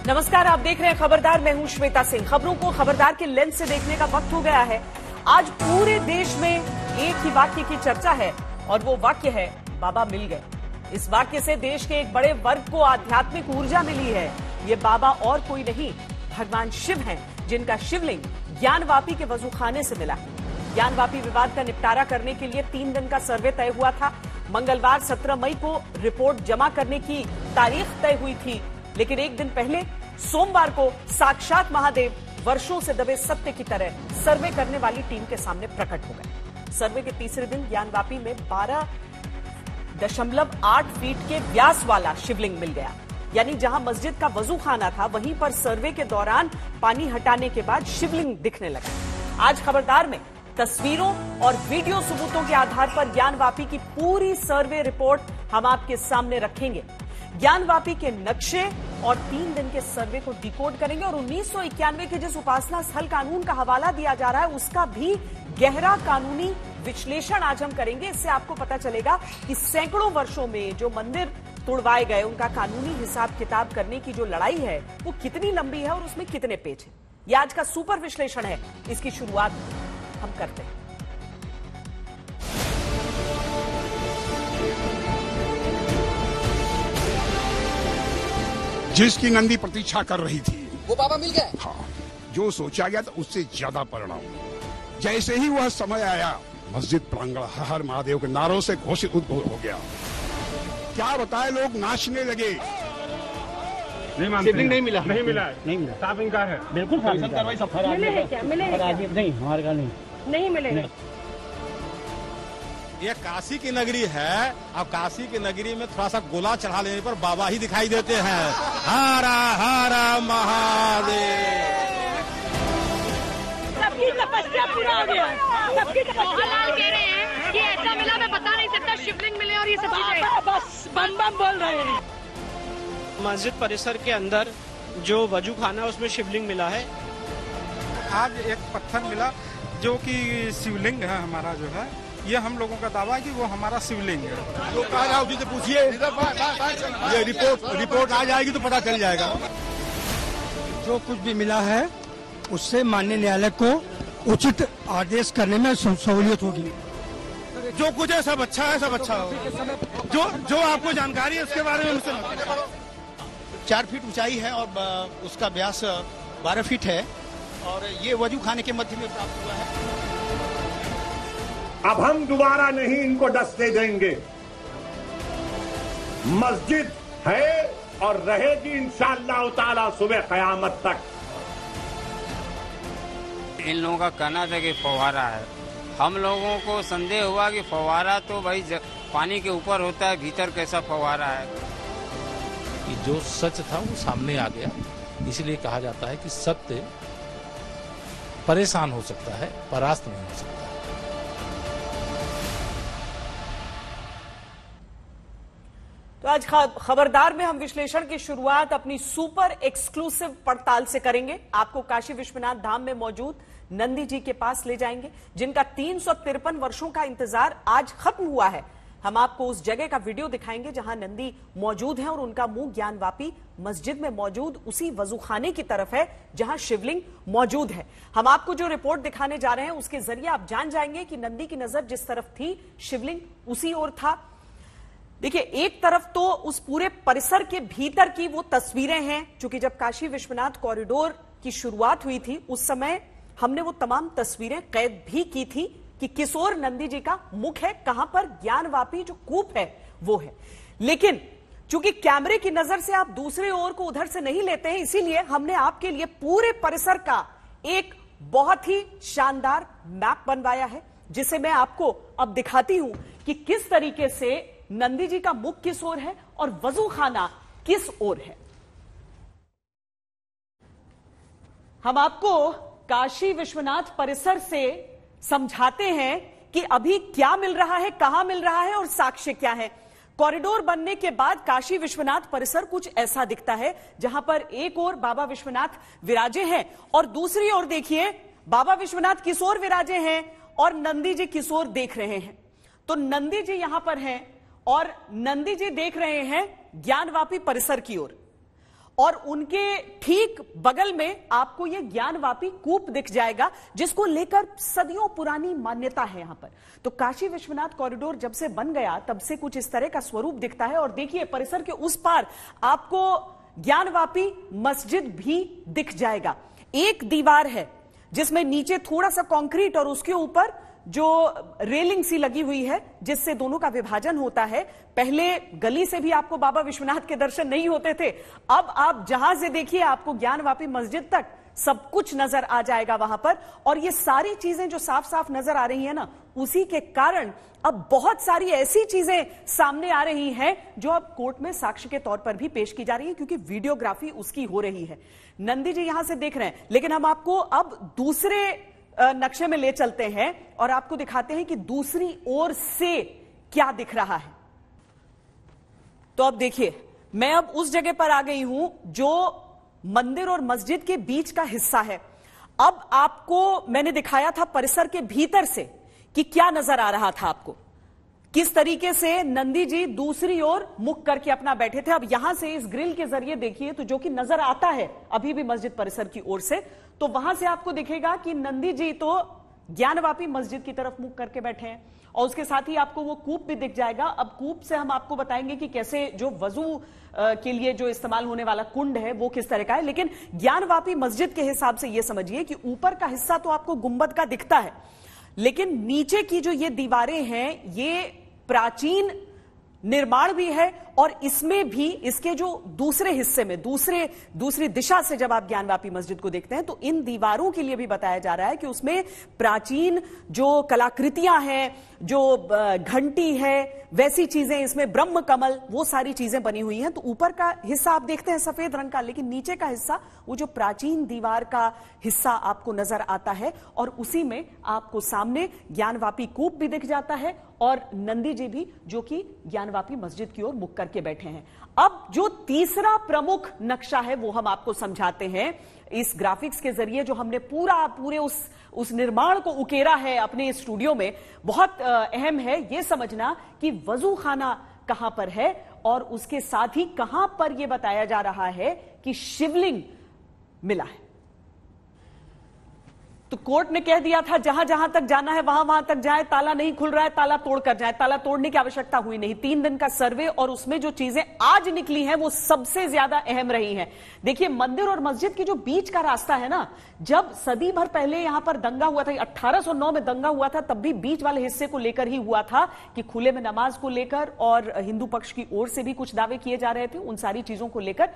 नमस्कार, आप देख रहे हैं खबरदार। मैं हूं श्वेता सिंह। खबरों को खबरदार के लेंस से देखने का वक्त हो गया है। आज पूरे देश में एक ही वाक्य की चर्चा है और वो वाक्य है बाबा मिल गए। इस वाक्य से देश के एक बड़े वर्ग को आध्यात्मिक ऊर्जा मिली है। ये बाबा और कोई नहीं, भगवान शिव हैं, जिनका शिवलिंग ज्ञानवापी के वजूखाने से मिला है। ज्ञानवापी विवाद का निपटारा करने के लिए 3 दिन का सर्वे तय हुआ था। मंगलवार 17 मई को रिपोर्ट जमा करने की तारीख तय हुई थी, लेकिन एक दिन पहले सोमवार को साक्षात महादेव वर्षों से दबे सत्य की तरह सर्वे करने वाली टीम के सामने प्रकट हो गए। सर्वे के तीसरे दिन ज्ञानवापी में 12.8 फीट के व्यास वाला शिवलिंग मिल गया। यानी जहां मस्जिद का वजूखाना था, वहीं पर सर्वे के दौरान पानी हटाने के बाद शिवलिंग दिखने लगा। आज खबरदार में तस्वीरों और वीडियो सबूतों के आधार पर ज्ञानवापी की पूरी सर्वे रिपोर्ट हम आपके सामने रखेंगे। ज्ञानवापी के नक्शे और 3 दिन के सर्वे को डिकोड करेंगे और 1991 के जिस उपासना स्थल कानून का हवाला दिया जा रहा है, उसका भी गहरा कानूनी विश्लेषण आज हम करेंगे। इससे आपको पता चलेगा कि सैकड़ों वर्षों में जो मंदिर तुड़वाए गए, उनका कानूनी हिसाब किताब करने की जो लड़ाई है वो कितनी लंबी है और उसमें कितने पेज हैं। यह आज का सुपर विश्लेषण है। इसकी शुरुआत हम करते हैं। जिसकी नंदी प्रतीक्षा कर रही थी वो बाबा मिल गए। हाँ, जो सोचा गया था उससे ज्यादा परिणाम। जैसे ही वह समय आया, मस्जिद प्रांगण हर हर महादेव के नारों से घोषित उद्भूत हो गया। क्या बताए, लोग नाचने लगे। शिवलिंग नहीं मिला, नहीं मिला, नहीं मिला। साफ इनकार है, बिल्कुल मिले हैं क्या? मिले हैं क्या? नहीं, हमारे का नहीं मिले। ये काशी की नगरी है। अब काशी की नगरी में थोड़ा सा गोला चढ़ा लेने पर बाबा ही दिखाई देते हैं। हरा हरा महादेव। सबकी तपस्या पूरा हो गया। सबकी तपस्या कह रहे हैं कि ऐसा मिला, मैं बता नहीं सकता, शिवलिंग मिले और ये सब चीजें बस बम बम बोल रहे हैं। मस्जिद परिसर के अंदर जो वजूखाना उसमें शिवलिंग मिला है। आज एक पत्थर मिला जो कि शिवलिंग है। हमारा जो है ये हम लोगों का दावा है कि वो हमारा शिवलिंग है। जो कह रहा है उसी से पूछिए। ये रिपोर्ट आ जाएगी तो पता चल जाएगा। जो कुछ भी मिला है उससे माननीय न्यायालय को उचित आदेश करने में सहूलियत होगी। जो कुछ है सब अच्छा है, सब अच्छा हो। जो आपको जानकारी है उसके बारे में मुझसे 4 फीट ऊंचाई है और उसका व्यास 12 फीट है और ये वजू खाने के मध्य में प्राप्त हुआ है। अब हम दोबारा नहीं इनको डसने देंगे। मस्जिद है और रहेगी इंशाअल्लाह ताला सुबह क़यामत तक। इन लोगों का कहना था कि फव्वारा है। हम लोगों को संदेह हुआ कि फव्वारा तो भाई पानी के ऊपर होता है, भीतर कैसा फव्वारा है। कि जो सच था वो सामने आ गया। इसलिए कहा जाता है कि सत्य परेशान हो सकता है, परास्त नहीं हो सकता। तो आज खबरदार में हम विश्लेषण की शुरुआत अपनी सुपर एक्सक्लूसिव पड़ताल से करेंगे। आपको काशी विश्वनाथ धाम में मौजूद नंदी जी के पास ले जाएंगे, जिनका 353 वर्षों का इंतजार आज खत्म हुआ है। हम आपको उस जगह का वीडियो दिखाएंगे जहां नंदी मौजूद है और उनका मुंह ज्ञानवापी मस्जिद में मौजूद उसी वजूखाने की तरफ है जहां शिवलिंग मौजूद है। हम आपको जो रिपोर्ट दिखाने जा रहे हैं उसके जरिए आप जान जाएंगे कि नंदी की नजर जिस तरफ थी, शिवलिंग उसी ओर था। देखिए, एक तरफ तो उस पूरे परिसर के भीतर की वो तस्वीरें हैं, क्योंकि जब काशी विश्वनाथ कॉरिडोर की शुरुआत हुई थी उस समय हमने वो तमाम तस्वीरें कैद भी की थी कि किस ओर नंदी जी का मुख है, कहां पर ज्ञानवापी जो कूप है वो है। लेकिन चूंकि कैमरे की नजर से आप दूसरे ओर को उधर से नहीं लेते हैं, इसीलिए हमने आपके लिए पूरे परिसर का एक बहुत ही शानदार मैप बनवाया है, जिसे मैं आपको अब दिखाती हूं कि किस तरीके से नंदी जी का मुख किस ओर है और वजूखाना किस ओर है। हम आपको काशी विश्वनाथ परिसर से समझाते हैं कि अभी क्या मिल रहा है, कहां मिल रहा है और साक्ष्य क्या है। कॉरिडोर बनने के बाद काशी विश्वनाथ परिसर कुछ ऐसा दिखता है, जहां पर एक ओर बाबा विश्वनाथ विराजे हैं और दूसरी ओर देखिए बाबा विश्वनाथ किस ओर विराजे हैं और नंदी जी किस ओर देख रहे हैं। तो नंदी जी यहां पर हैं और नंदी जी देख रहे हैं ज्ञानवापी परिसर की ओर। और उनके ठीक बगल में आपको यह ज्ञानवापी कूप दिख जाएगा, जिसको लेकर सदियों पुरानी मान्यता है यहां पर। तो काशी विश्वनाथ कॉरिडोर जब से बन गया तब से कुछ इस तरह का स्वरूप दिखता है। और देखिए परिसर के उस पार आपको ज्ञानवापी मस्जिद भी दिख जाएगा। एक दीवार है जिसमें नीचे थोड़ा सा कंक्रीट और उसके ऊपर जो रेलिंग सी लगी हुई है, जिससे दोनों का विभाजन होता है। पहले गली से भी आपको बाबा विश्वनाथ के दर्शन नहीं होते थे, अब आप जहां से देखिए आपको ज्ञानवापी मस्जिद तक सब कुछ नजर आ जाएगा वहां पर। और ये सारी चीजें जो साफ साफ नजर आ रही है ना, उसी के कारण अब बहुत सारी ऐसी चीजें सामने आ रही हैं जो अब कोर्ट में साक्ष्य के तौर पर भी पेश की जा रही है, क्योंकि वीडियोग्राफी उसकी हो रही है। नंदी जी यहां से देख रहे हैं, लेकिन हम आपको अब दूसरे नक्शे में ले चलते हैं और आपको दिखाते हैं कि दूसरी ओर से क्या दिख रहा है। तो अब देखिए, मैं अब उस जगह पर आ गई हूं जो मंदिर और मस्जिद के बीच का हिस्सा है। अब आपको मैंने दिखाया था परिसर के भीतर से कि क्या नजर आ रहा था आपको, किस तरीके से नंदी जी दूसरी ओर मुख करके अपना बैठे थे। अब यहां से इस ग्रिल के जरिए देखिए तो जो कि नजर आता है अभी भी मस्जिद परिसर की ओर से, तो वहां से आपको दिखेगा कि नंदी जी तो ज्ञानवापी मस्जिद की तरफ मुख करके बैठे हैं और उसके साथ ही आपको वो कूप भी दिख जाएगा। अब कूप से हम आपको बताएंगे कि कैसे जो वजू के लिए जो इस्तेमाल होने वाला कुंड है वो किस तरह का है। लेकिन ज्ञानवापी मस्जिद के हिसाब से यह समझिए कि ऊपर का हिस्सा तो आपको गुंबद का दिखता है, लेकिन नीचे की जो ये दीवारें हैं ये प्राचीन निर्माण भी है। और इसमें भी इसके जो दूसरे हिस्से में दूसरी दिशा से जब आप ज्ञानवापी मस्जिद को देखते हैं तो इन दीवारों के लिए भी बताया जा रहा है कि उसमें प्राचीन जो कलाकृतियां हैं, जो घंटी है, वैसी चीजें, इसमें ब्रह्म कमल, वो सारी चीजें बनी हुई हैं। तो ऊपर का हिस्सा आप देखते हैं सफेद रंग का, लेकिन नीचे का हिस्सा वो जो प्राचीन दीवार का हिस्सा आपको नजर आता है और उसी में आपको सामने ज्ञानवापी कूप भी दिख जाता है और नंदी जी भी जो कि ज्ञानवापी मस्जिद की ओर मुख करके बैठे हैं। अब जो तीसरा प्रमुख नक्शा है वो हम आपको समझाते हैं इस ग्राफिक्स के जरिए, जो हमने पूरे उस निर्माण को उकेरा है अपने स्टूडियो में। बहुत अहम है यह समझना कि वजू खाना कहां पर है और उसके साथ ही कहां पर यह बताया जा रहा है कि शिवलिंग मिला है। तो कोर्ट ने कह दिया था जहां जहां तक जाना है वहां तक जाए, ताला नहीं खुल रहा है ताला तोड़कर जाए। ताला तोड़ने की आवश्यकता हुई नहीं। 3 दिन का सर्वे और उसमें जो चीजें आज निकली हैं वो सबसे ज्यादा अहम रही हैं। देखिए, मंदिर और मस्जिद के जो बीच का रास्ता है ना, जब सदी भर पहले यहां पर दंगा हुआ था, 1809 में दंगा हुआ था, तब भी बीच वाले हिस्से को लेकर ही हुआ था कि खुले में नमाज को लेकर और हिंदू पक्ष की ओर से भी कुछ दावे किए जा रहे थे, उन सारी चीजों को लेकर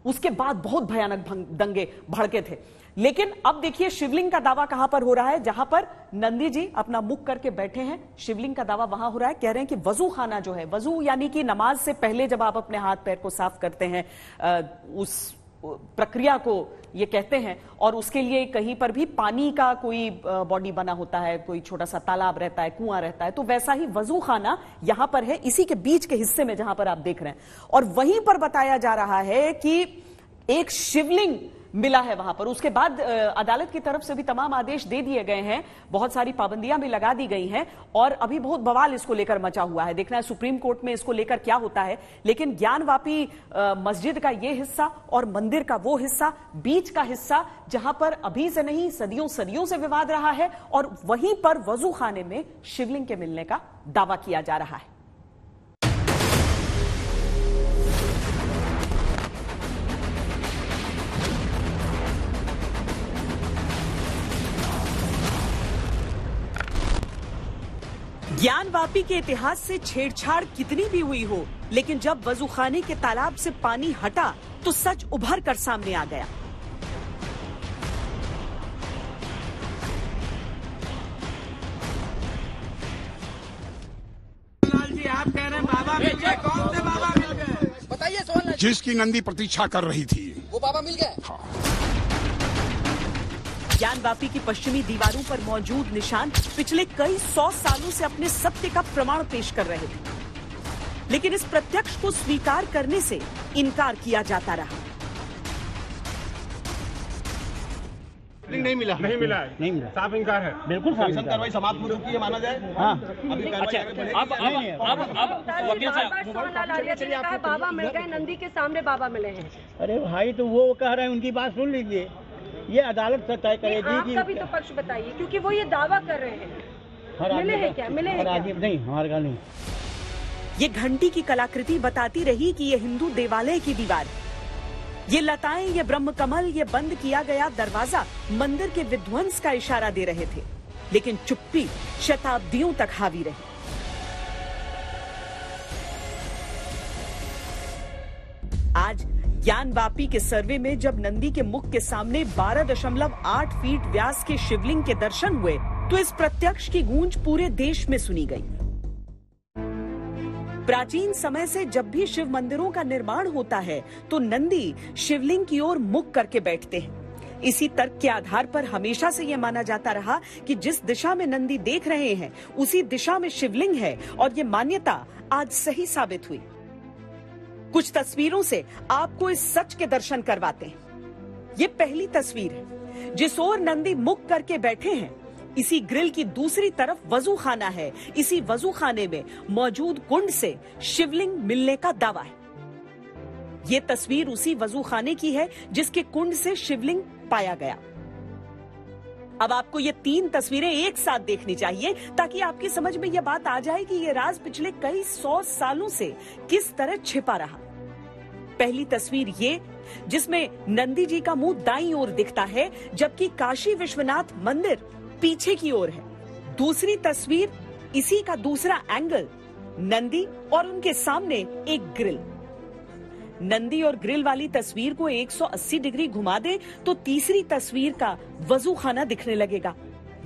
उसके बाद बहुत भयानक दंगे भड़के थे। लेकिन अब देखिए शिवलिंग का दावा कहां पर हो रहा है, जहां पर नंदी जी अपना मुख करके बैठे हैं, शिवलिंग का दावा वहां हो रहा है। कह रहे हैं कि वजू खाना जो है, वजू यानी कि नमाज से पहले जब आप अपने हाथ पैर को साफ करते हैं, उस प्रक्रिया को ये कहते हैं। और उसके लिए कहीं पर भी पानी का कोई बॉडी बना होता है, कोई छोटा सा तालाब रहता है, कुआं रहता है, तो वैसा ही वजू खाना यहां पर है, इसी के बीच के हिस्से में जहां पर आप देख रहे हैं। और वहीं पर बताया जा रहा है कि एक शिवलिंग मिला है वहां पर। उसके बाद अदालत की तरफ से भी तमाम आदेश दे दिए गए हैं, बहुत सारी पाबंदियां भी लगा दी गई हैं और अभी बहुत बवाल इसको लेकर मचा हुआ है। देखना है सुप्रीम कोर्ट में इसको लेकर क्या होता है। लेकिन ज्ञानवापी मस्जिद का यह हिस्सा और मंदिर का वो हिस्सा, बीच का हिस्सा, जहां पर अभी से नहीं सदियों से विवाद रहा है, और वहीं पर वजू खाने में शिवलिंग के मिलने का दावा किया जा रहा है। ज्ञानवापी के इतिहास से छेड़छाड़ कितनी भी हुई हो, लेकिन जब वजूखाने के तालाब से पानी हटा तो सच उभर कर सामने आ गया। जी आप कह रहे हैं बाबा मिल गए, कौन से बाबा मिल गए बताइए? सोहन जिसकी नंदी प्रतीक्षा कर रही थी वो बाबा मिल गए। हाँ। ज्ञानवापी की पश्चिमी दीवारों पर मौजूद निशान पिछले कई 100 सालों से अपने सत्य का प्रमाण पेश कर रहे थे, लेकिन इस प्रत्यक्ष को स्वीकार करने से इनकार किया जाता रहा। शिवलिंग नहीं मिला, नहीं मिला है, नहीं मिला, साफ इंकार है, बिल्कुल साफ इंकार। कार्रवाई समाप्त हो चुकी है माना जाए। हाँ, अभी बाबा मिल गए, नंदी के सामने बाबा मिले हैं। अरे भाई तो वो कह रहे हैं, उनकी बात सुन लीजिए, ये अदालत से तय करेगी। आपका भी तो पक्ष बताइए, क्योंकि वो ये दावा कर रहे हैं। मिले हैं क्या? मिले हैं क्या? नहीं, हमारे का नहीं। ये घंटी की कलाकृति बताती रही कि ये हिंदू देवालय की दीवार, ये लताएं, ये ब्रह्म कमल, ये बंद किया गया दरवाजा मंदिर के विध्वंस का इशारा दे रहे थे। लेकिन चुप्पी शताब्दियों तक हावी रही। आज ज्ञानवापी के सर्वे में जब नंदी के मुख के सामने 12.8 फीट व्यास के शिवलिंग के दर्शन हुए तो इस प्रत्यक्ष की गूंज पूरे देश में सुनी गई। प्राचीन समय से जब भी शिव मंदिरों का निर्माण होता है तो नंदी शिवलिंग की ओर मुख करके बैठते हैं। इसी तर्क के आधार पर हमेशा से यह माना जाता रहा कि जिस दिशा में नंदी देख रहे हैं उसी दिशा में शिवलिंग है, और ये मान्यता आज सही साबित हुई। कुछ तस्वीरों से आपको इस सच के दर्शन करवाते हैं। ये पहली तस्वीर है। जिस ओर नंदी मुख करके बैठे हैं, इसी ग्रिल की दूसरी तरफ वजू खाना है। इसी वजू खाने में मौजूद कुंड से शिवलिंग मिलने का दावा है। ये तस्वीर उसी वजू खाने की है जिसके कुंड से शिवलिंग पाया गया। अब आपको ये 3 तस्वीरें एक साथ देखनी चाहिए ताकि आपकी समझ में यह बात आ जाए कि ये राज पिछले कई 100 सालों से किस तरह छिपा रहा। पहली तस्वीर ये, जिसमें नंदी जी का मुंह दाईं ओर दिखता है जबकि काशी विश्वनाथ मंदिर पीछे की ओर है। दूसरी तस्वीर, इसी का दूसरा एंगल, नंदी और उनके सामने एक ग्रिल। नंदी और ग्रिल वाली तस्वीर को 180 डिग्री घुमा दे तो तीसरी तस्वीर का वजू खाना दिखने लगेगा।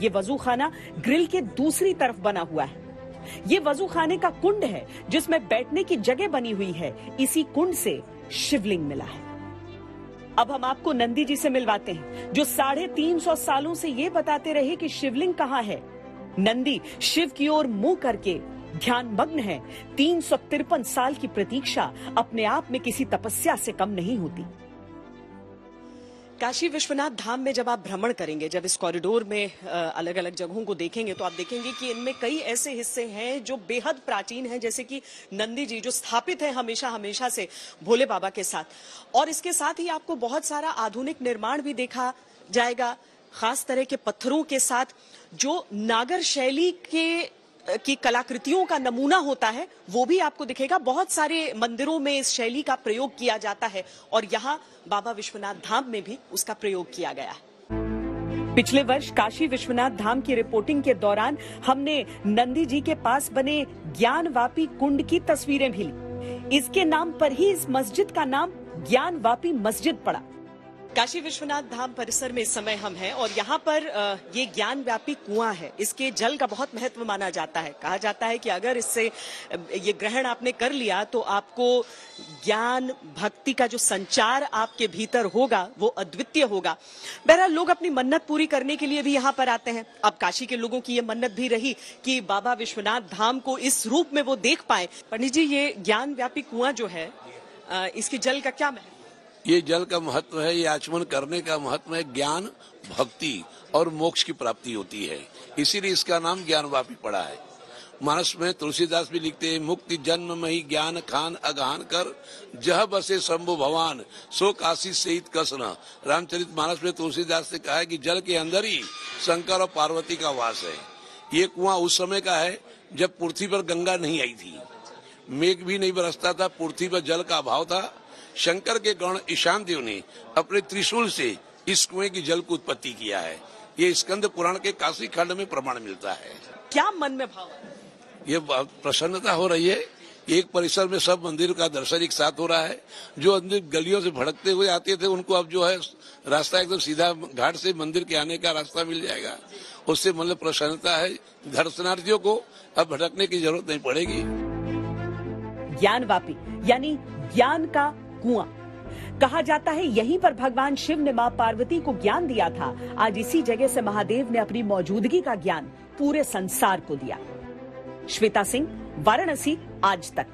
ये वजू खाना ग्रिल के दूसरी तरफ बना हुआ है। ये वजू खाने का कुंड है जिसमें बैठने की जगह बनी हुई है। इसी कुंड से शिवलिंग मिला है। अब हम आपको नंदी जी से मिलवाते हैं जो 350 सालों से ये बताते रहे कि शिवलिंग कहाँ है। नंदी शिव की ओर मुंह करके ध्यान मग्न है। 353 साल की प्रतीक्षा अपने आप में किसी तपस्या से कम नहीं होती। काशी विश्वनाथ धाम में जब आप भ्रमण करेंगे, जब इस कॉरिडोर में अलग अलग जगहों को देखेंगे तो आप देखेंगे कि इनमें कई ऐसे हिस्से हैं जो बेहद प्राचीन हैं, जैसे कि नंदी जी जो स्थापित है हमेशा से भोले बाबा के साथ। और इसके साथ ही आपको बहुत सारा आधुनिक निर्माण भी देखा जाएगा, खास तरह के पत्थरों के साथ जो नागर शैली की कलाकृतियों का नमूना होता है वो भी आपको दिखेगा। बहुत सारे मंदिरों में इस शैली का प्रयोग किया जाता है और यहाँ बाबा विश्वनाथ धाम में भी उसका प्रयोग किया गया है। पिछले वर्ष काशी विश्वनाथ धाम की रिपोर्टिंग के दौरान हमने नंदी जी के पास बने ज्ञानवापी कुंड की तस्वीरें भी ली। इसके नाम पर ही इस मस्जिद का नाम ज्ञानवापी मस्जिद पड़ा। काशी विश्वनाथ धाम परिसर में इस समय हम हैं और यहाँ पर ये ज्ञानव्यापी कुआं है। इसके जल का बहुत महत्व माना जाता है। कहा जाता है कि अगर इससे ये ग्रहण आपने कर लिया तो आपको ज्ञान भक्ति का जो संचार आपके भीतर होगा वो अद्वितीय होगा। बहरहाल लोग अपनी मन्नत पूरी करने के लिए भी यहाँ पर आते हैं। अब काशी के लोगों की ये मन्नत भी रही कि बाबा विश्वनाथ धाम को इस रूप में वो देख पाए। पंडित जी, ये ज्ञानव्यापी कुआं जो है इसके जल का क्या महत्व? ये जल का महत्व है, ये आचमन करने का महत्व है। ज्ञान, भक्ति और मोक्ष की प्राप्ति होती है, इसीलिए इसका नाम ज्ञानवापी पड़ा है। मानस में तुलसीदास भी लिखते हैं, मुक्ति जन्म मही ज्ञान खान अगान कर, जह बसे शंभु भगवान सो काशी सहित कसना। रामचरित मानस में तुलसीदास ने कहा है कि जल के अंदर ही शंकर और पार्वती का वास है। ये कुआं उस समय का है जब पृथ्वी पर गंगा नहीं आई थी, मेघ भी नहीं बरसता था, पृथ्वी पर जल का अभाव था। शंकर के गण ईशान देव ने अपने त्रिशूल से इस कुएं की जल को उत्पत्ति किया है। ये स्कंद पुराण के काशी खंड में प्रमाण मिलता है। क्या मन में भाव? ये प्रसन्नता हो रही है। एक परिसर में सब मंदिर का दर्शन एक साथ हो रहा है। जो अंदर गलियों से भड़कते हुए आते थे उनको अब जो है रास्ता एकदम सीधा घाट से मंदिर के आने का रास्ता मिल जाएगा। उससे मतलब प्रसन्नता है। दर्शनार्थियों को अब भटकने की जरूरत नहीं पड़ेगी। ज्ञानवापी यानी ज्ञान का कुआं। कहा जाता है यहीं पर भगवान शिव ने मां पार्वती को ज्ञान दिया था। आज इसी जगह से महादेव ने अपनी मौजूदगी का ज्ञान पूरे संसार को दिया। श्वेता सिंह, वाराणसी, आज तक।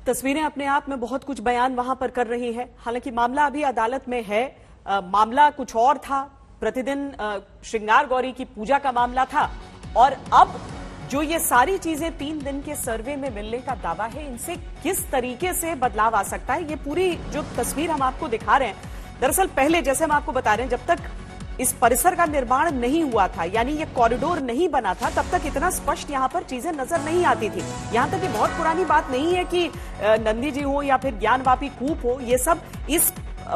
तस्वीरें अपने आप में बहुत कुछ बयान वहां पर कर रही है। हालांकि मामला अभी अदालत में है। मामला कुछ और था, प्रतिदिन श्रृंगार गौरी की पूजा का मामला था, और अब जो ये सारी चीजें 3 दिन के सर्वे में मिलने का दावा है, इनसे किस तरीके से बदलाव आ सकता है, ये पूरी जो तस्वीर हम आपको दिखा रहे हैं। दरअसल पहले जैसे हम आपको बता रहे हैं, जब तक इस परिसर का निर्माण नहीं हुआ था, यानी ये कॉरिडोर नहीं बना था, तब तक इतना स्पष्ट यहाँ पर चीजें नजर नहीं आती थी। यहाँ तक ये बहुत पुरानी बात नहीं है कि नंदी जी हो या फिर ज्ञानवापी कूप हो, ये सब इस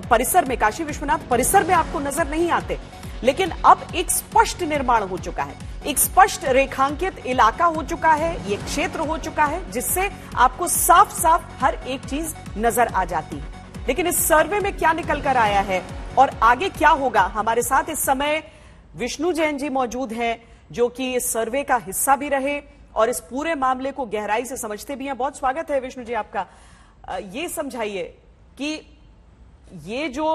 परिसर में, काशी विश्वनाथ परिसर में आपको नजर नहीं आते। लेकिन अब एक स्पष्ट निर्माण हो चुका है, एक स्पष्ट रेखांकित इलाका हो चुका है, ये क्षेत्र हो चुका है, जिससे आपको साफ साफ हर एक चीज नजर आ जाती है। लेकिन इस सर्वे में क्या निकल कर आया है और आगे क्या होगा, हमारे साथ इस समय विष्णु जैन जी मौजूद हैं, जो कि इस सर्वे का हिस्सा भी रहे और इस पूरे मामले को गहराई से समझते भी हैं। बहुत स्वागत है विष्णु जी आपका। ये समझाइए कि ये जो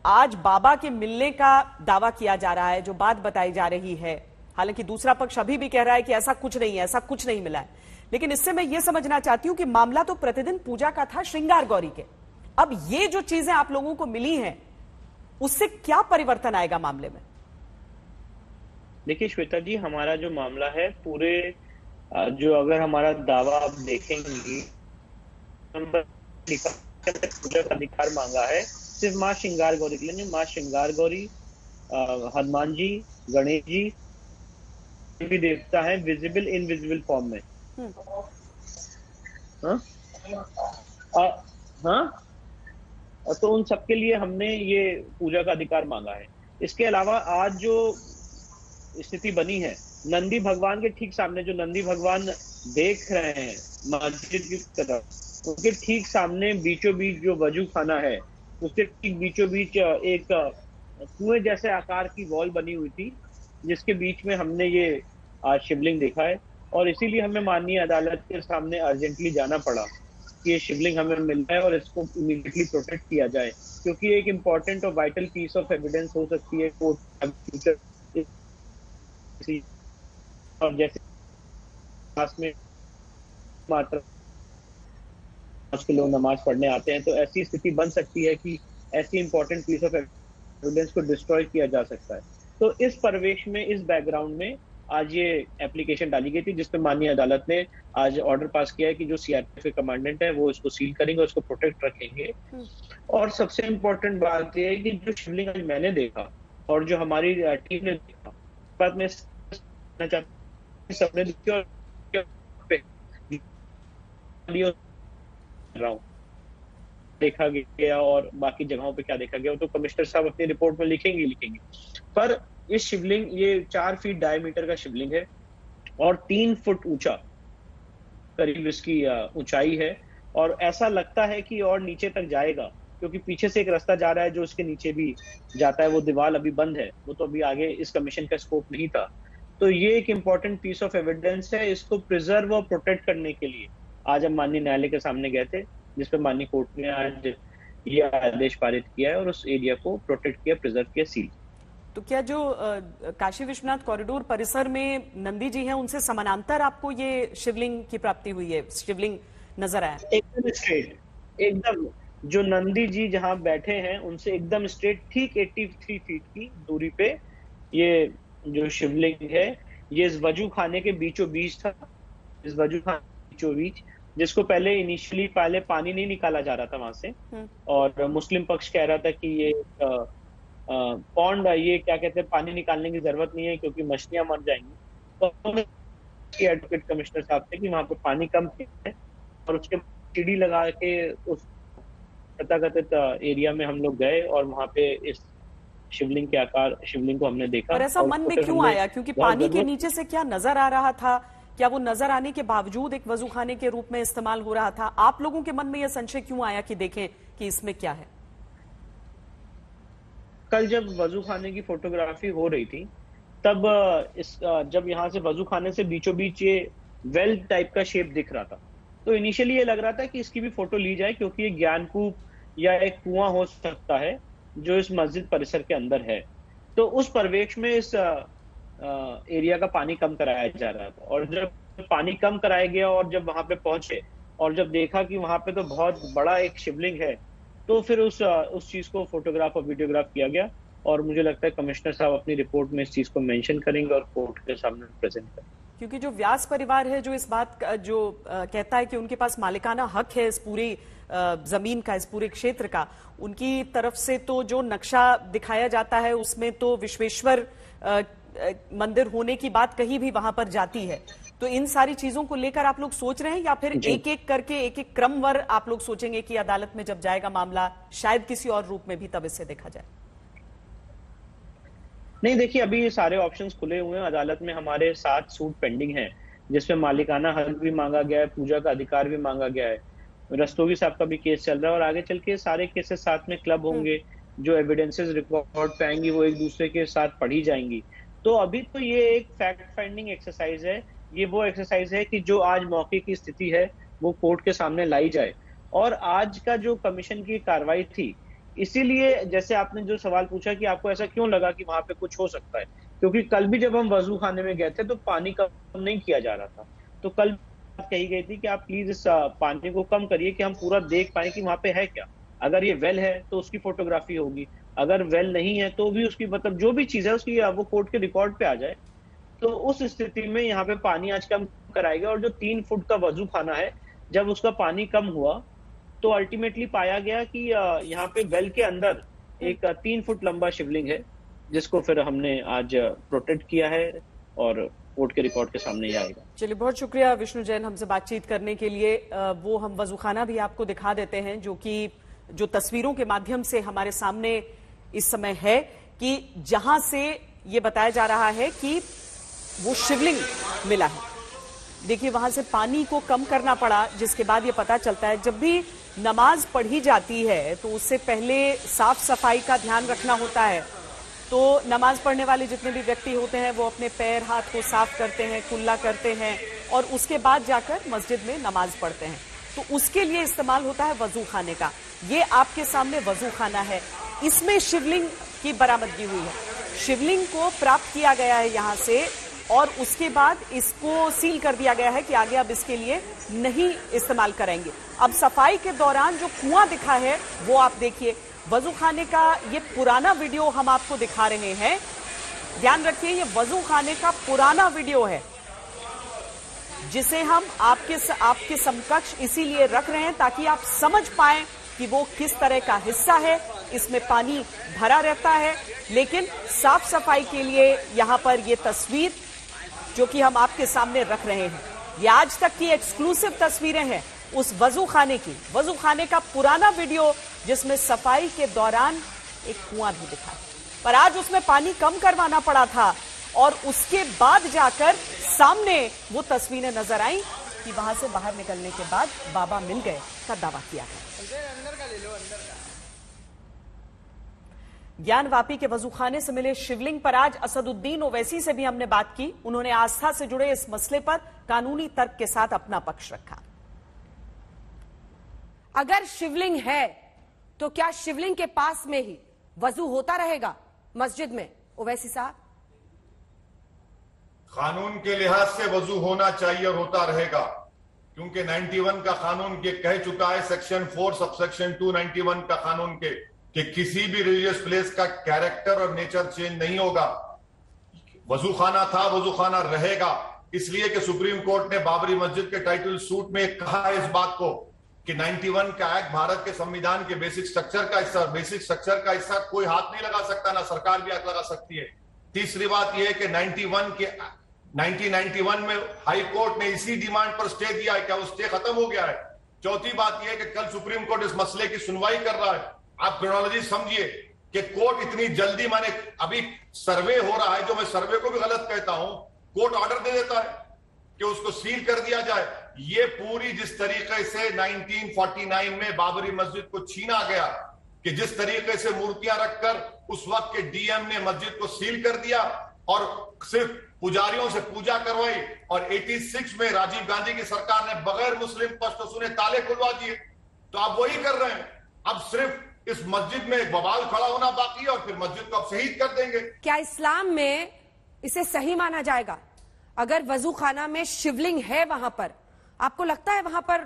आज बाबा के मिलने का दावा किया जा रहा है, जो बात बताई जा रही है, हालांकि दूसरा पक्ष अभी भी कह रहा है कि ऐसा कुछ नहीं है, ऐसा कुछ नहीं मिला है, लेकिन इससे मैं ये समझना चाहती हूं कि मामला तो प्रतिदिन पूजा का था श्रृंगार गौरी के। अब ये जो चीजें आप लोगों को मिली हैं, उससे क्या परिवर्तन आएगा मामले में? देखिए श्वेता जी, हमारा जो मामला है, पूरे जो अगर हमारा दावा आप देखेंगे, पूजा का अधिकार मांगा है सिर्फ माँ श्रृंगार गौरी के लिए। माँ श्रृंगार गौरी, हनुमान जी, गणेश जी भी देवता है विजिबल इनविजिबल फॉर्म में। हाँ, तो उन सबके लिए हमने ये पूजा का अधिकार मांगा है। इसके अलावा आज जो स्थिति बनी है, नंदी भगवान के ठीक सामने, जो नंदी भगवान देख रहे हैं मस्जिद की तरफ, उसके ठीक सामने बीचों बीच जो वजू खाना है, उसके ठीक बीचों बीच एक कुएं जैसे आकार की वॉल बनी हुई थी, जिसके बीच में हमने ये आज शिवलिंग देखा है। और इसीलिए हमें माननीय अदालत के सामने अर्जेंटली जाना पड़ा कि ये शिवलिंग हमें मिल जाए और इसको इमीडिएटली प्रोटेक्ट किया जाए, क्योंकि एक इम्पोर्टेंट और वाइटल पीस ऑफ एविडेंस हो सकती है कोर्ट फ्यूचर। और जैसे में मात्र 5 किलो नमाज पढ़ने आते हैं, तो ऐसी स्थिति बन सकती है कि ऐसी इंपॉर्टेंट पीस ऑफ एविडेंस को डिस्ट्रॉय किया जा सकता है। तो इस परिवेश में, इस बैकग्राउंड में आज ये एप्लीकेशन डाली गई थी, जिसपे माननीय अदालत ने आज ऑर्डर पास किया है कि जो सीआरपीएफ के कमांडेंट है वो इसको सील करेंगे, उसको प्रोटेक्ट रखेंगे। और सबसे इम्पोर्टेंट बात यह है कि जो शिवलिंग आज मैंने देखा और जो हमारी टीम ने देखा, बात में सबने देखी और देखा गया और बाकी जगहों पे क्या देखा गया तो कमिश्नर साहब अपनी रिपोर्ट में लिखेंगे। पर इस शिवलिंग, ये 4 फीट डायमीटर का शिवलिंग है और 3 फुट ऊंचा करीब इसकी ऊंचाई है, और ऐसा लगता है कि और नीचे तक जाएगा, क्योंकि पीछे से एक रास्ता जा रहा है जो इसके नीचे भी जाता है। वो दीवार अभी बंद है, वो तो अभी आगे इस कमीशन का स्कोप नहीं था। तो ये एक इम्पोर्टेंट पीस ऑफ एविडेंस है। इसको प्रिजर्व और प्रोटेक्ट करने के लिए आज हम माननीय न्यायालय के सामने गए थे, जिसपे माननीय कोर्ट ने आज ये आदेश पारित किया है और उस एरिया को प्रोटेक्ट किया, प्रिजर्व किया, सील। तो क्या जो काशी विश्वनाथ कॉरिडोर परिसर में नंदी जी हैं, उनसे समानांतर आपको ये शिवलिंग की प्राप्ति हुई है, शिवलिंग नजर आया? एकदम स्ट्रेट, एकदम जो नंदी जी जहां बैठे हैं उनसे एकदम स्ट्रेट, ठीक 83 फीट की दूरी पे ये जो शिवलिंग है, ये इस वजू खाने के बीचों बीच था। इस वजू खाने के बीचों बीच, जिसको पहले पानी नहीं निकाला जा रहा था वहां से, और मुस्लिम पक्ष कह रहा था कि ये पॉन्ड, ये क्या कहते हैं, पानी निकालने की जरूरत नहीं है क्योंकि मछलियां मर जाएंगी। तो एडवोकेट कमिश्नर साहब थे कि वहां पे पानी कम है, और उसके सीढ़ी लगा के उस तथाकथित एरिया में हम लोग गए और वहां पे इस शिवलिंग के आकार शिवलिंग को हमने देखा। और ऐसा मन में क्यों आया? क्योंकि पानी के नीचे से क्या नजर आ रहा था? क्या वो नजर आने के बावजूद एक वजू खाने के रूप में इस्तेमाल हो रहा था? आप लोगों के मन में यह संशय क्यों आया कि देखें कि इसमें क्या है? कल जब वजू खाने की फोटोग्राफी हो रही थी, तब जब यहाँ से वजू खाने से बीचों बीच ये वेल टाइप का शेप दिख रहा था, तो इनिशियली ये लग रहा था कि इसकी भी फोटो ली जाए, क्योंकि ये ज्ञानकूप या एक कुआं हो सकता है जो इस मस्जिद परिसर के अंदर है। तो उस परिवेश में इस एरिया का पानी कम कराया जा रहा था, और जब पानी कम कराया गया और जब वहां पे पहुंचे और जब देखा कि वहां पे तो बहुत बड़ा एक शिवलिंग है, तो फिर उस चीज को फोटोग्राफ और वीडियोग्राफ किया गया। और मुझे लगता है कमिश्नर साहब अपनी रिपोर्ट में इस चीज को मेंशन करेंगे और कोर्ट के सामने प्रेजेंट करेंगे। क्योंकि जो व्यास परिवार है जो इस बात जो कहता है कि उनके पास मालिकाना हक है इस पूरी जमीन का, इस पूरे क्षेत्र का, उनकी तरफ से तो जो नक्शा दिखाया जाता है उसमें तो विश्वेश्वर मंदिर होने की बात कहीं भी वहां पर जाती है। तो इन सारी चीजों को लेकर आप लोग सोच रहे हैं या फिर एक एक करके एक एक क्रमवार आप लोग सोचेंगे कि अदालत में जब जाएगा मामला शायद किसी और रूप में भी तब इसे देखा जाए? नहीं, देखिए अभी ये सारे ऑप्शंस खुले हुए हैं। अदालत में हमारे 7 सूट पेंडिंग हैं जिसमें मालिकाना हक भी मांगा गया है, पूजा का अधिकार भी मांगा गया है, रस्तोगी साहब का भी केस चल रहा है और आगे चल के सारे केसेस साथ में क्लब होंगे। जो एविडेंसेस रिकॉर्ड पे आएंगी वो एक दूसरे के साथ पढ़ी जाएंगी। तो अभी तो ये एक फैक्ट फाइंडिंग एक्सरसाइज है। ये वो एक्सरसाइज है कि जो आज मौके की स्थिति है वो कोर्ट के सामने लाई जाए। और आज का जो कमीशन की कार्रवाई थी, इसीलिए जैसे आपने जो सवाल पूछा कि आपको ऐसा क्यों लगा कि वहां पे कुछ हो सकता है, क्योंकि कल भी जब हम वजू खाने में गए थे तो पानी कम नहीं किया जा रहा था। तो कल कही गई थी कि आप प्लीज इस पानी को कम करिए कि हम पूरा देख पाए कि वहां पे है क्या। अगर ये वेल है तो उसकी फोटोग्राफी होगी, अगर वेल नहीं है तो भी उसकी मतलब जो भी चीज है उसकी वो कोर्ट के रिकॉर्ड पे आ जाए। तो उस स्थिति में यहाँ पे पानी आज कम कराएगा। और जो 3 फुट का वजू खाना है, जब उसका पानी कम हुआ तो अल्टीमेटली पाया गया कि यहाँ पे वेल के अंदर एक 3 फुट लंबा शिवलिंग है, जिसको फिर हमने आज प्रोटेक्ट किया है और कोर्ट के रिकॉर्ड के सामने ही आएगा। चलिए, बहुत शुक्रिया विष्णु जैन हमसे बातचीत करने के लिए। वो हम वजूखाना भी आपको दिखा देते हैं जो तस्वीरों के माध्यम से हमारे सामने इस समय है, कि जहां से ये बताया जा रहा है कि वो शिवलिंग मिला है। देखिए वहां से पानी को कम करना पड़ा, जिसके बाद ये पता चलता है जब भी नमाज पढ़ी जाती है तो उससे पहले साफ सफाई का ध्यान रखना होता है। तो नमाज पढ़ने वाले जितने भी व्यक्ति होते हैं वो अपने पैर हाथ को साफ करते हैं, कुल्ला करते हैं और उसके बाद जाकर मस्जिद में नमाज पढ़ते हैं। तो उसके लिए इस्तेमाल होता है वजू खाने का। ये आपके सामने वजू खाना है, इसमें शिवलिंग की बरामदगी हुई है। शिवलिंग को प्राप्त किया गया है यहाँ से और उसके बाद इसको सील कर दिया गया है कि आगे अब इसके लिए नहीं इस्तेमाल करेंगे। अब सफाई के दौरान जो कुआं दिखा है वो आप देखिए। वजू खाने का ये पुराना वीडियो हम आपको दिखा रहे हैं। ध्यान रखिए, ये वजू खाने का पुराना वीडियो है जिसे हम आपके समकक्ष इसीलिए रख रहे हैं ताकि आप समझ पाएं कि वो किस तरह का हिस्सा है। इसमें पानी भरा रहता है, लेकिन साफ सफाई के लिए यहां पर ये तस्वीर जो कि हम आपके सामने रख रहे हैं, ये आज तक की एक्सक्लूसिव तस्वीरें हैं उस वजू खाने का पुराना वीडियो जिसमें सफाई के दौरान एक कुआं भी दिखा। पर आज उसमें पानी कम करवाना पड़ा था और उसके बाद जाकर सामने वो तस्वीरें नजर आई कि वहां से बाहर निकलने के बाद बाबा मिल गए का दावा किया गया। ज्ञानवापी के वजूखाने से मिले शिवलिंग पर आज असदुद्दीन ओवैसी से भी हमने बात की। उन्होंने आस्था से जुड़े इस मसले पर कानूनी तर्क के साथ अपना पक्ष रखा। अगर शिवलिंग है तो क्या शिवलिंग के पास में ही वजू होता रहेगा मस्जिद में? ओवैसी साहब, कानून के लिहाज से वजू होना चाहिए और होता रहेगा, क्योंकि 91 का कानून ये कह चुका है, सेक्शन 4 सबसेक्शन 2 91 का कानून के, कि किसी भी रिलीजियस प्लेस का कैरेक्टर और नेचर चेंज नहीं होगा। वजू खाना था, वजू खाना रहेगा। इसलिए कि सुप्रीम कोर्ट ने बाबरी मस्जिद के टाइटल सूट में कहा है इस बात को कि 91 का एक्ट भारत के संविधान के बेसिक स्ट्रक्चर का हिस्सा कोई हाथ नहीं लगा सकता, ना सरकार भी हाथ लगा सकती है। तीसरी बात यह है कि 1991 में हाई कोर्ट ने इसी डिमांड पर स्टे दिया है, क्या वो स्टे खत्म हो गया है? चौथी बात यह है कि कल सुप्रीम कोर्ट इस मसले की सुनवाई कर रहा है। आप क्रोनोलॉजी समझिए कि कोर्ट इतनी जल्दी, माने अभी सर्वे हो रहा है, जो मैं सर्वे को भी गलत कहता हूं, कोर्ट ऑर्डर दे देता है कि उसको सील कर दिया जाए। ये पूरी जिस तरीके से 1949 में बाबरी मस्जिद को छीना गया, कि जिस तरीके से मूर्तियां रखकर उस वक्त के डीएम ने मस्जिद को सील कर दिया और सिर्फ पुजारियों से पूजा करवाई, और 86 में राजीव गांधी की सरकार ने बगैर मुस्लिम पश्तो सुने ताले खुलवा दिए। तो आप वही कर रहे हैं। अब सिर्फ इस मस्जिद में एक बवाल खड़ा होना बाकी है और फिर मस्जिद को अब शहीद कर देंगे। क्या इस्लाम में इसे सही माना जाएगा अगर वजू खाना में शिवलिंग है वहां पर? आपको लगता है वहां पर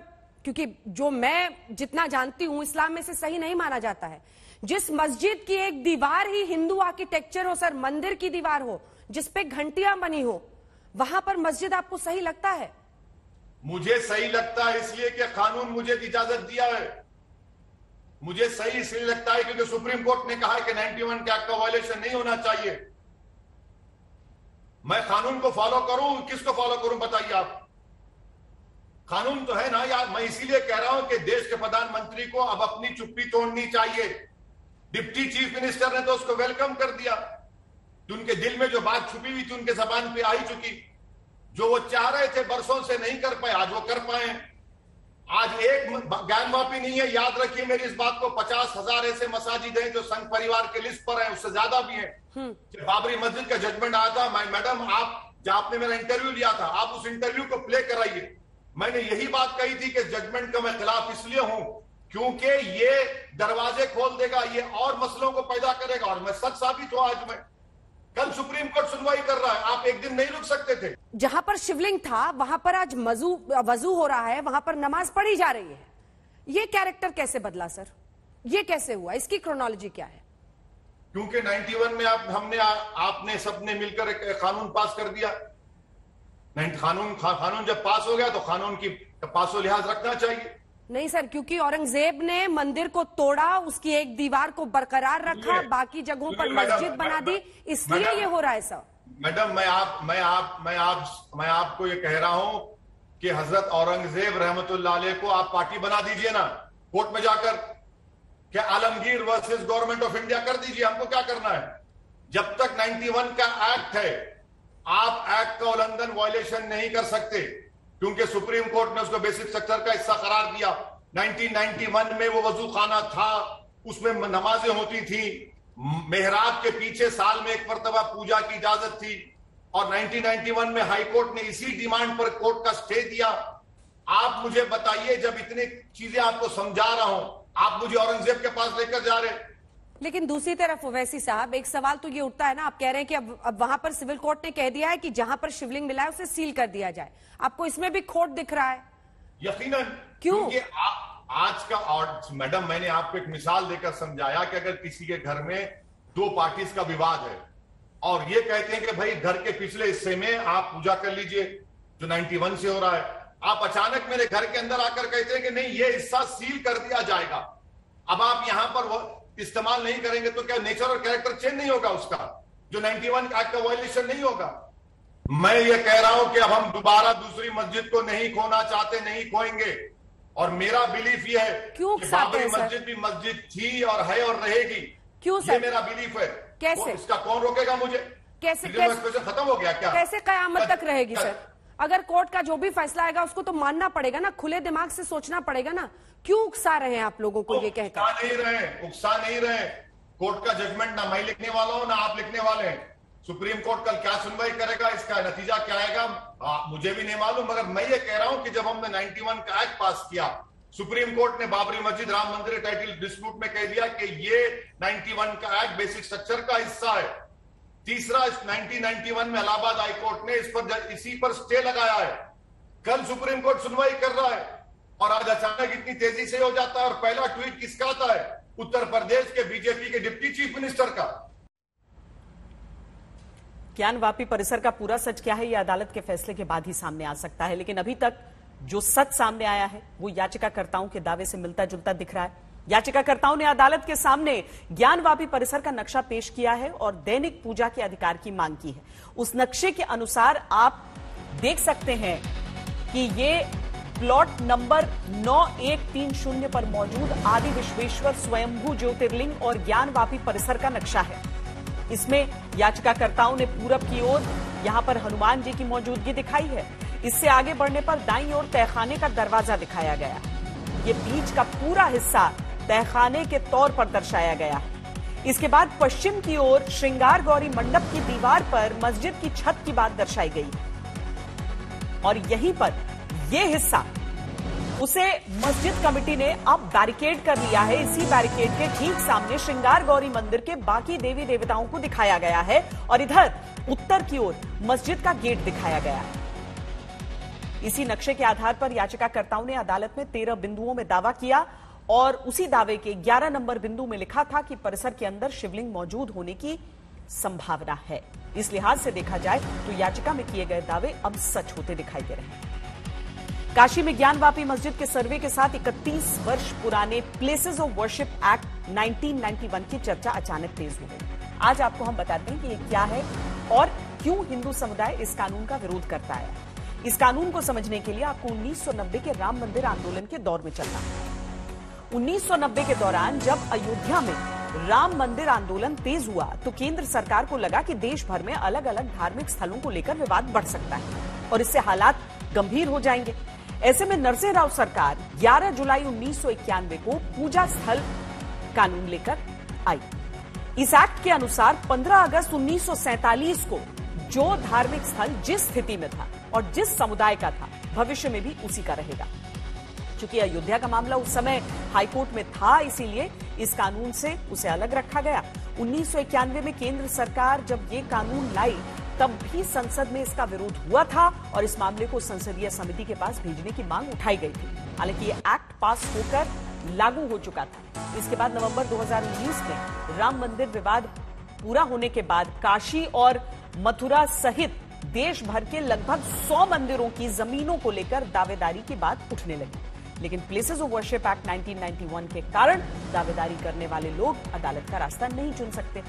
क्योंकि जो मैं जितना जानती हूं इस्लाम में से सही नहीं माना जाता है। जिस मस्जिद की एक दीवार ही हिंदू आर्किटेक्चर हो सर, मंदिर की दीवार हो जिसपे घंटियां बनी हो, वहां पर मस्जिद आपको सही लगता है? मुझे सही लगता है इसलिए कि कानून मुझे इजाजत दिया है। मुझे सही इसलिए लगता है क्योंकि सुप्रीम कोर्ट ने कहा है कि 91 के एक्ट का वायलेशन नहीं होना चाहिए। मैं कानून को फॉलो करूं, किसको फॉलो करूं बताइए आप? कानून तो है ना यार। मैं इसीलिए कह रहा हूं कि देश के प्रधानमंत्री को अब अपनी चुप्पी तोड़नी चाहिए। डिप्टी चीफ मिनिस्टर ने तो उसको वेलकम कर दिया। उनके दिल में जो बात छुपी हुई थी उनके जबान पे आ ही चुकी। जो वो चाह रहे थे बरसों से नहीं कर पाए, आज वो कर पाए। आज एक ज्ञानवापी नहीं है, याद रखिए मेरी इस बात को। 50,000 ऐसे मसाजिद हैं जो संघ परिवार के लिस्ट पर हैं, उससे ज्यादा भी हैं। बाबरी मस्जिद का जजमेंट आया था, मैडम आप जब आपने मेरा इंटरव्यू लिया था, आप उस इंटरव्यू को प्ले कराइए। मैंने यही बात कही थी कि जजमेंट का मैं खिलाफ इसलिए हूं क्योंकि ये दरवाजे खोल देगा, ये और मसलों को पैदा करेगा। और मैं सच साबित हुआ आज। मैं कल सुप्रीम कोर्ट सुनवाई कर रहा है, आप एक दिन नहीं रुक सकते थे। जहां पर शिवलिंग था वहां पर आज वजू हो रहा है, वहां पर नमाज पढ़ी जा रही है। ये कैरेक्टर कैसे बदला सर? ये कैसे हुआ? इसकी क्रोनोलॉजी क्या है? क्योंकि 91 में आपने सबने मिलकर एक कानून पास कर दिया। कानून जब पास हो गया तो कानून की पासो लिहाज रखना चाहिए। नहीं सर, क्योंकि औरंगजेब ने मंदिर को तोड़ा, उसकी एक दीवार को बरकरार रखा, बाकी जगहों पर मस्जिद बना दी, इसलिए ये हो रहा है सर। मैडम मैं आपको ये कह रहा हूं कि हजरत औरंगजेब रहमतुल्लाह अलैह को आप पार्टी बना दीजिए ना कोर्ट में जाकर। क्या Alamgir versus government of India कर दीजिए, हमको क्या करना है। जब तक 91 का एक्ट है आप एक्ट का उल्लंघन वायलेशन नहीं कर सकते, क्योंकि सुप्रीम कोर्ट ने उसको बेसिक स्ट्रक्चर का हिस्सा करार दिया। 1991 में वो वजू खाना था, उसमें नमाजें होती थी, मेहराब के पीछे साल में एक मरतबा पूजा की इजाजत थी। और 1991 में हाई कोर्ट ने इसी डिमांड पर कोर्ट का स्टे दिया। आप मुझे बताइए, जब इतनी चीजें आपको समझा रहा हूं, आप मुझे औरंगजेब के पास लेकर जा रहे। लेकिन दूसरी तरफ ओवैसी साहब, एक सवाल तो ये उठता है ना, आप कह रहे हैं कि अब वहां पर सिविल कोर्ट ने कह दिया है कि जहां पर शिवलिंग मिला है उसे सील कर दिया जाए। आपको इसमें भी खोट दिख रहा है? यकीनन। क्योंकि आज का मैडम मैंने आपको एक मिसाल देकर समझाया कि अगर किसी के घर में दो पार्टीज का विवाद है और ये कहते हैं कि भाई घर के पिछले हिस्से में आप पूजा कर लीजिए जो 91 से हो रहा है, आप अचानक मेरे घर के अंदर आकर कहते हैं कि नहीं ये हिस्सा सील कर दिया जाएगा, अब आप यहां पर वो इस्तेमाल नहीं करेंगे, तो क्या नेचर और कैरेक्टर चेंज नहीं होगा उसका? जो 91 एक्ट का वायलेशन नहीं होगा। मैं ये कह रहा हूं कि अब हम दोबारा दूसरी मस्जिद को नहीं खोना चाहते, नहीं खोएंगे। और मेरा बिलीफ ये है कि बाबरी मस्जिद भी मस्जिद थी और है और रहेगी। क्यों ये मेरा बिलीफ है। कैसे? इसका कौन रोकेगा मुझे? कैसे खत्म हो गया क्या? कैसे कयामत तक रहेगी सर? अगर कोर्ट का जो भी फैसला आएगा उसको तो मानना पड़ेगा ना, खुले दिमाग से सोचना पड़ेगा ना। क्यों उकसा रहे हैं आप लोगों को ये कहकर? उकसा नहीं रहे। कोर्ट का जजमेंट ना मैं लिखने वाला हूं ना आप लिखने वाले हैं। सुप्रीम कोर्ट कल क्या सुनवाई करेगा, इसका नतीजा क्या आएगा मुझे भी नहीं मालूम। मगर मैं ये कह रहा हूं कि जब हमने 91 का एक्ट पास किया, सुप्रीम कोर्ट ने बाबरी मस्जिद राम मंदिर टाइटल डिस्प्यूट में कह दिया कि ये 91 का एक्ट बेसिक स्ट्रक्चर का हिस्सा है। तीसरा, 1991 में इलाहाबाद हाई कोर्ट ने इसी पर स्टे लगाया है। कल सुप्रीम कोर्ट सुनवाई कर रहा है और आज अचानक इतनी तेजी से हो जाता है। और पहला ट्वीट किसका आता है? उत्तर प्रदेश के बीजेपी के डिप्टी चीफ मिनिस्टर का। ज्ञानवापी परिसर का पूरा सच क्या है, यह अदालत के फैसले के बाद ही सामने आ सकता है। लेकिन अभी तक जो सच सामने आया है वो याचिकाकर्ताओं के दावे से मिलता जुलता दिख रहा है। याचिकाकर्ताओं ने अदालत के सामने ज्ञानवापी परिसर का नक्शा पेश किया है और दैनिक पूजा के अधिकार की मांग की है। उस नक्शे के अनुसार आप देख सकते हैं कि ये प्लॉट नंबर 9130 पर मौजूद आदि विश्वेश्वर स्वयंभू ज्योतिर्लिंग और ज्ञानवापी परिसर का नक्शा है। इसमें याचिकाकर्ताओं ने पूरब की ओर यहां पर हनुमान जी की मौजूदगी दिखाई है। इससे आगे बढ़ने पर दाईं ओर तहखाने का दरवाजा दिखाया गया। ये बीच का पूरा हिस्सा तहखाने के तौर पर दर्शाया गया है। इसके बाद पश्चिम की ओर श्रृंगार गौरी मंडप की दीवार पर मस्जिद की छत की बात दर्शाई गई और यहीं पर यह हिस्सा उसे मस्जिद कमेटी ने अब बैरिकेड कर लिया है। इसी बैरिकेड के ठीक सामने श्रृंगार गौरी मंदिर के बाकी देवी देवताओं को दिखाया गया है और इधर उत्तर की ओर मस्जिद का गेट दिखाया गया है। इसी नक्शे के आधार पर याचिकाकर्ताओं ने अदालत में 13 बिंदुओं में दावा किया और उसी दावे के 11 नंबर बिंदु में लिखा था कि परिसर के अंदर शिवलिंग मौजूद होने की संभावना है। इस लिहाज से देखा जाए तो याचिका में किए गए दावे अब सच होते दिखाई दे रहे हैं। काशी में ज्ञानवापी मस्जिद के सर्वे के साथ 31 वर्ष पुराने प्लेसेस ऑफ वर्शिप एक्ट 1991 की चर्चा अचानक तेज हो गई। आज आपको हम बताते हैं कि ये क्या है और क्यों हिंदू समुदाय इस कानून का विरोध करता है। इस कानून को समझने के लिए आपको 1990 के राम मंदिर आंदोलन के दौर में चलना है। 1990 के दौरान जब अयोध्या में राम मंदिर आंदोलन तेज हुआ तो केंद्र सरकार को लगा कि देश भर में अलग अलग धार्मिक स्थलों को लेकर विवाद बढ़ सकता है और इससे हालात गंभीर हो जाएंगे। ऐसे में नरसिंह राव सरकार 11 जुलाई 1991 को पूजा स्थल कानून लेकर आई। इस एक्ट के अनुसार 15 अगस्त 1947 को जो धार्मिक स्थल जिस स्थिति में था और जिस समुदाय का था भविष्य में भी उसी का रहेगा। चूंकि अयोध्या का मामला उस समय हाईकोर्ट में था, इसीलिए इस कानून से उसे अलग रखा गया। 1991 में केंद्र सरकार जब ये कानून लाई तब भी संसद में इसका विरोध हुआ था और इस मामले को संसदीय समिति के पास भेजने की मांग उठाई गई थी। हालांकि ये एक्ट पास होकर लागू हो चुका था। इसके बाद नवंबर 2019 में राम मंदिर विवाद पूरा होने के बाद काशी और मथुरा सहित देश भर के लगभग 100 मंदिरों की जमीनों को लेकर दावेदारी की बात उठने लगी। लेकिन प्लेसेस ऑफ वर्शिप एक्ट 1991 के कारण दावेदारी करने वाले लोग अदालत का रास्ता नहीं चुन सकते।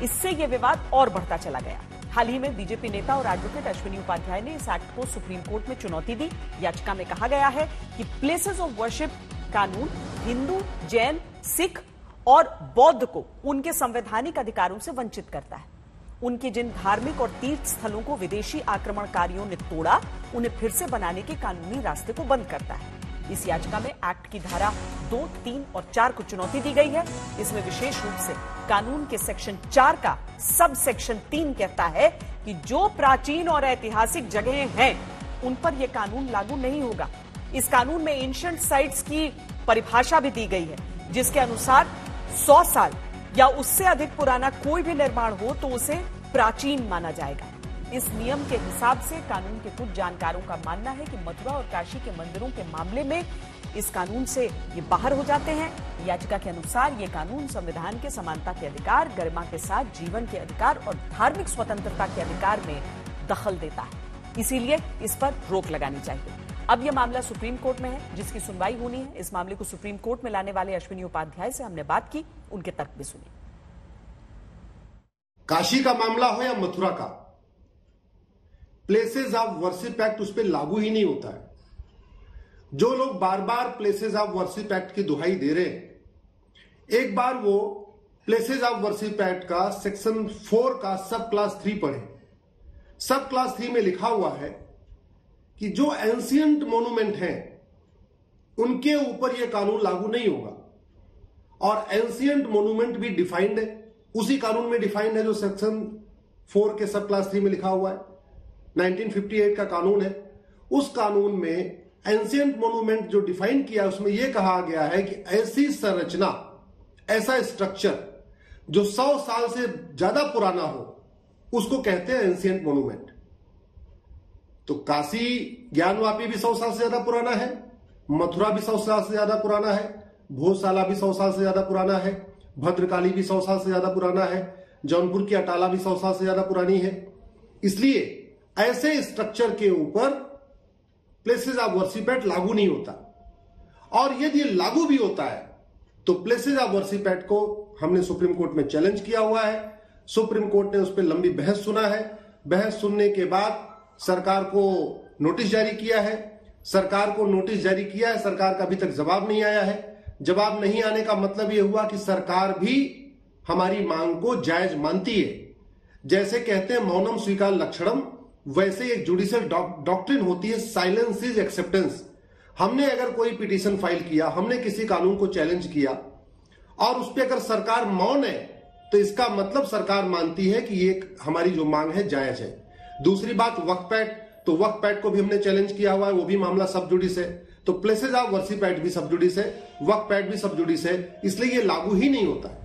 इससे यह विवाद और बढ़ता चला गया। हाल ही में बीजेपी नेता और एडवोकेट अश्विनी उपाध्याय ने इस एक्ट को सुप्रीम कोर्ट में चुनौती दी। याचिका में कहा गया है कि प्लेसेस ऑफ वर्शिप कानून हिंदू, जैन, सिख और बौद्ध को उनके संवैधानिक अधिकारों से वंचित करता है। उनके जिन धार्मिक और तीर्थ स्थलों को विदेशी आक्रमणकारियों ने तोड़ा, उन्हें फिर से बनाने के कानूनी रास्ते को बंद करता है। इस याचिका में एक्ट की धारा 2, 3 और 4 को चुनौती दी गई है। इसमें विशेष रूप से कानून के सेक्शन 4 का सब सेक्शन 3 कहता है कि जो प्राचीन और ऐतिहासिक जगहें हैं उन पर यह कानून लागू नहीं होगा। इस कानून में एंशिएंट साइट्स की परिभाषा भी दी गई है, जिसके अनुसार 100 साल या उससे अधिक पुराना कोई भी निर्माण हो तो उसे प्राचीन माना जाएगा। इस नियम के हिसाब से कानून के कुछ जानकारों का मानना है कि मथुरा और काशी के मंदिरों के मामले में इस कानून से ये बाहर हो जाते हैं। याचिका के अनुसार ये कानून संविधान के समानता के अधिकार, गरिमा के साथ जीवन के अधिकार और धार्मिक स्वतंत्रता के अधिकार में दखल देता है। इसीलिए इस पर रोक लगानी चाहिए। अब यह मामला सुप्रीम कोर्ट में है, जिसकी सुनवाई होनी है। इस मामले को सुप्रीम कोर्ट में लाने वाले अश्विनी उपाध्याय से हमने बात की, उनके तर्क भी सुने। काशी का मामला हो या मथुरा का, प्लेसेस ऑफ वर्शिप एक्ट उस पर लागू ही नहीं होता है। जो लोग बार बार प्लेसेस ऑफ वर्शिप एक्ट की दुहाई दे रहे हैं, एक बार वो प्लेसेस ऑफ वर्शिप एक्ट का सेक्शन 4 का सब क्लास 3 पढ़े। सब क्लास 3 में लिखा हुआ है कि जो एंशिएंट मोन्यूमेंट हैं उनके ऊपर यह कानून लागू नहीं होगा। और एंशिएंट मोन्यूमेंट भी डिफाइंड है, उसी कानून में डिफाइंड है जो सेक्शन 4 के सब क्लास 3 में लिखा हुआ है। 1958 का कानून है। उस कानून में एंशिएंट मोन्यूमेंट जो डिफाइन किया उसमें यह कहा गया है कि ऐसी संरचना, ऐसा स्ट्रक्चर जो 100 साल से ज्यादा पुराना हो उसको कहते हैं एंशिएंट मोन्यूमेंट। तो काशी ज्ञानवापी भी 100 साल से ज्यादा पुराना है, मथुरा भी 100 साल से ज्यादा पुराना है, भोजशाला भी 100 साल से ज्यादा पुराना है, भद्रकाली भी 100 साल से ज्यादा पुराना है, जौनपुर की अटाला भी 100 साल से ज्यादा पुरानी है। इसलिए ऐसे स्ट्रक्चर के ऊपर प्लेसेस ऑफ वर्शिप एक्ट लागू नहीं होता। और यदि लागू भी होता है तो प्लेसेस ऑफ वर्शिप एक्ट को हमने सुप्रीम कोर्ट में चैलेंज किया हुआ है। सुप्रीम कोर्ट ने उस पर लंबी बहस सुना है। बहस सुनने के बाद सरकार को नोटिस जारी किया है। सरकार को नोटिस जारी किया है, सरकार का अभी तक जवाब नहीं आया है। जवाब नहीं आने का मतलब यह हुआ कि सरकार भी हमारी मांग को जायज मानती है। जैसे कहते हैं मौनम स्वीकार लक्षणम, वैसे एक जुडिशियल डॉक्ट्रिन होती है साइलेंस इज एक्सेप्टेंस। हमने अगर कोई पिटीशन फाइल किया, हमने किसी कानून को चैलेंज किया और उस पर अगर सरकार मौन है तो इसका मतलब सरकार मानती है कि ये हमारी जो मांग है जायज है। दूसरी बात वक्फ एक्ट, तो वक्फ एक्ट को भी हमने चैलेंज किया हुआ है, वो भी मामला सब जुडिस है। तो प्लेसेस ऑफ वर्शिप एक्ट भी सब जुडिस है, वक्फ एक्ट भी सब जुडिस है, इसलिए ये लागू ही नहीं होता है।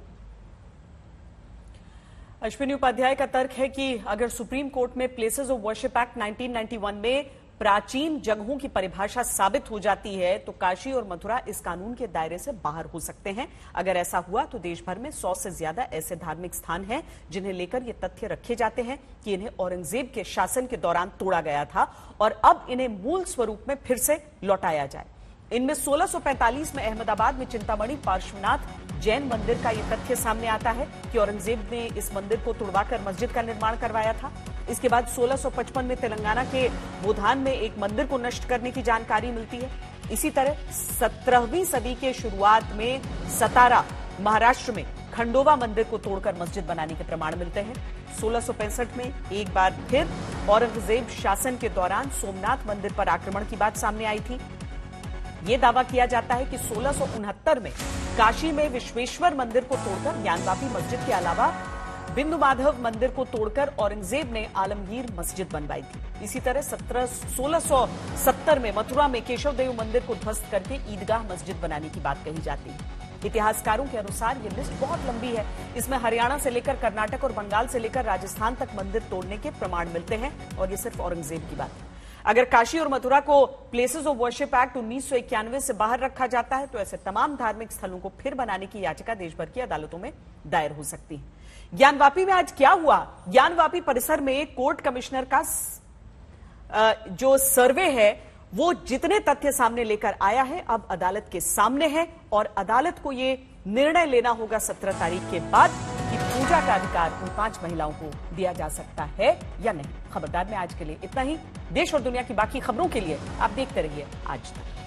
अश्विनी उपाध्याय का तर्क है कि अगर सुप्रीम कोर्ट में प्लेसेस ऑफ वर्शिप एक्ट 1991 में प्राचीन जगहों की परिभाषा साबित हो जाती है तो काशी और मथुरा इस कानून के दायरे से बाहर हो सकते हैं। अगर ऐसा हुआ तो देश भर में 100 से ज्यादा ऐसे धार्मिक स्थान हैं जिन्हें लेकर ये तथ्य रखे जाते हैं कि इन्हें औरंगजेब के शासन के दौरान तोड़ा गया था और अब इन्हें मूल स्वरूप में फिर से लौटाया जाए। इनमें 1645 में अहमदाबाद में चिंतामणि पार्श्वनाथ जैन मंदिर का यह तथ्य सामने आता है कि औरंगजेब ने इस मंदिर को तुड़वाकर मस्जिद का निर्माण करवाया था। इसके बाद 1655 में तेलंगाना के बोधान में एक मंदिर को नष्ट करने की जानकारी मिलती है। इसी तरह 17वीं सदी के शुरुआत में सतारा महाराष्ट्र में खंडोवा मंदिर को तोड़कर मस्जिद बनाने के प्रमाण मिलते हैं। 1665 में एक बार फिर औरंगजेब शासन के दौरान सोमनाथ मंदिर पर आक्रमण की बात सामने आई थी। यह दावा किया जाता है कि 1669 में काशी में विश्वेश्वर मंदिर को तोड़कर ज्ञानवापी मस्जिद के अलावा बिंदु माधव मंदिर को तोड़कर औरंगजेब ने आलमगीर मस्जिद बनवाई थी। इसी तरह 1670 में मथुरा में केशवदेव मंदिर को ध्वस्त करके ईदगाह मस्जिद बनाने की बात कही जाती है। इतिहासकारों के अनुसार ये लिस्ट बहुत लंबी है। इसमें हरियाणा से लेकर कर्नाटक और बंगाल से लेकर राजस्थान तक मंदिर तोड़ने के प्रमाण मिलते हैं और ये सिर्फ औरंगजेब की बात है। अगर काशी और मथुरा को प्लेसेस ऑफ वर्शिप एक्ट 1991 से बाहर रखा जाता है तो ऐसे तमाम धार्मिक स्थलों को फिर बनाने की याचिका देश भर की अदालतों में दायर हो सकती है। ज्ञानवापी में आज क्या हुआ? ज्ञानवापी परिसर में कोर्ट कमिश्नर का जो सर्वे है वो जितने तथ्य सामने लेकर आया है अब अदालत के सामने है और अदालत को ये निर्णय लेना होगा 17 तारीख के बाद कि पूजा का अधिकार उन 5 महिलाओं को दिया जा सकता है या नहीं। खबरदार में आज के लिए इतना ही। देश और दुनिया की बाकी खबरों के लिए आप देखते रहिए आज तक।